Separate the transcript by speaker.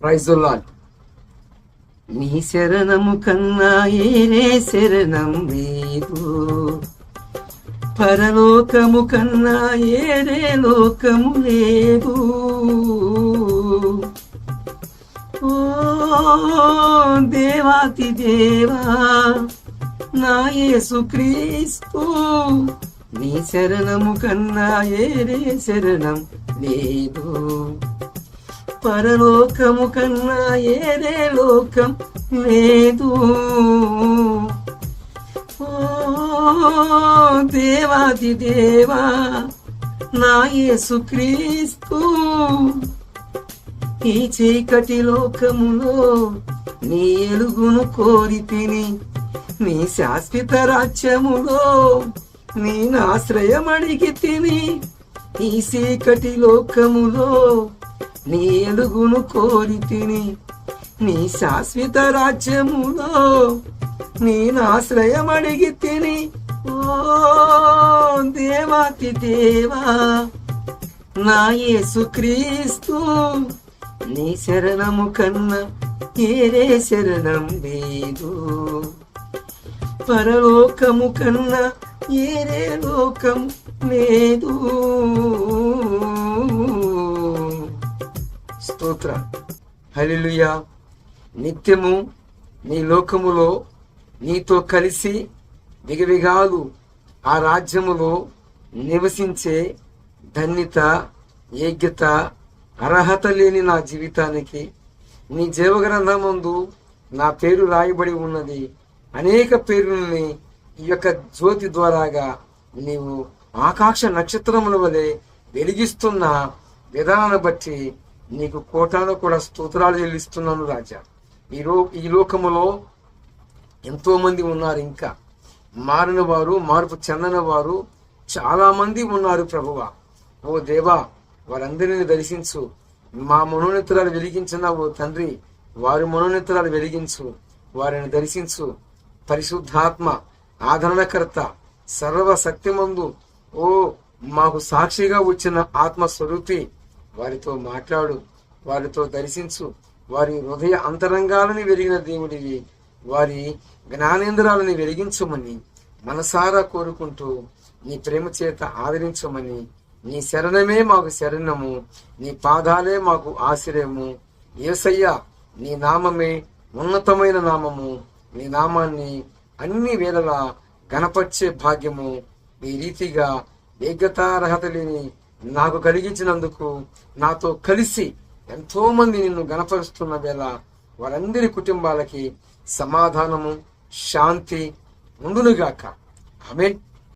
Speaker 1: Praise the lord. నీ శరణము కన్నా ఏరే శరణం లేదు, పరలోకము కన్నా ఏరే లోకము లేదు. ఓ దేవాతి దేవా నా యేసుక్రీస్తు, నీ శరణము కన్నా ఏరే శరణం లేదు, పరలోకము కన్నా ఏరే లోకం లేదు. ఓ దేవాది దేవా నా యేసుక్రీస్తు, ఈ చీకటి లోకములో నీ ఎలుగును కోరి తిని, నీ శాశ్వత రాజ్యములో నీ ఆశ్రయం అడిగి తిని. ఈ చీకటి లోకములో నీ ఎలుగును కోరి తిని, నీ శాశ్వత రాజ్యములో నీ ఆశ్రయం అడిగి తిని. ఓ దేవాతి దేవా నా యేసుక్రీస్తు, నీ శరణము కన్నా ఏరే శరణం లేదు, పరలోకము కన్నా ఏరే లోకం లేదు. స్తోత్రం. హల్లెలూయా. నిత్యము నీ లోకములో నీతో కలిసి విగవిగాలు ఆ రాజ్యములో నివసించే ధన్యత, యోగ్యత, అర్హత లేని నా జీవితానికి నీ జీవగ్రంథమందు నా పేరు రాయబడి ఉన్నది. అనేక పేరుల్ని ఈ యొక్క జ్యోతి ద్వారాగా నీవు ఆకాశ నక్షత్రముల వలె వెలిగిస్తున్న విధానాన్ని బట్టి నీకు కోటాను కూడా స్తోత్రాలు చెల్లిస్తున్నాను రాజా. ఈ లోకములో ఎంతో మంది ఉన్నారు, ఇంకా మారిన వారు, మార్పు చెందని వారు చాలా మంది ఉన్నారు ప్రభువా. ఓ దేవా, వారందరిని దర్శించు. మా మనోనేత్రాలు వెలిగించిన ఓ తండ్రి, వారి మనోనేత్రాలు వెలిగించు, వారిని దర్శించు. పరిశుద్ధాత్మ ఆదరణకర్త సర్వశక్తిమందు ఓ మాకు సాక్షిగా వచ్చిన ఆత్మస్వరూపి, వారితో మాట్లాడు, వారితో దర్శించు. వారి హృదయ అంతరంగాలని వెలిగిన దేవుడివి, వారి జ్ఞానేంద్రాలని వెలిగించమని మనసారా కోరుకుంటూ నీ ప్రేమ చేత ఆదరించమని. నీ శరణమే మాకు శరణము, నీ పాదాలే మాకు ఆశ్రయము. యేసయ్యా, నీ నామమే ఉన్నతమైన నామము. నీ నామాన్ని అన్ని వేళలా గణపరిచే భాగ్యము ఈ రీతిగా యోగ్యతార్హత లేని నాకు కలిగించినందుకు నాతో కలిసి ఎంతో మంది నిన్ను గణపరుస్తున్న వేళ వారందరి కుటుంబాలకి సమాధానము, శాంతి ఉండునుగాక. ఆమేన్.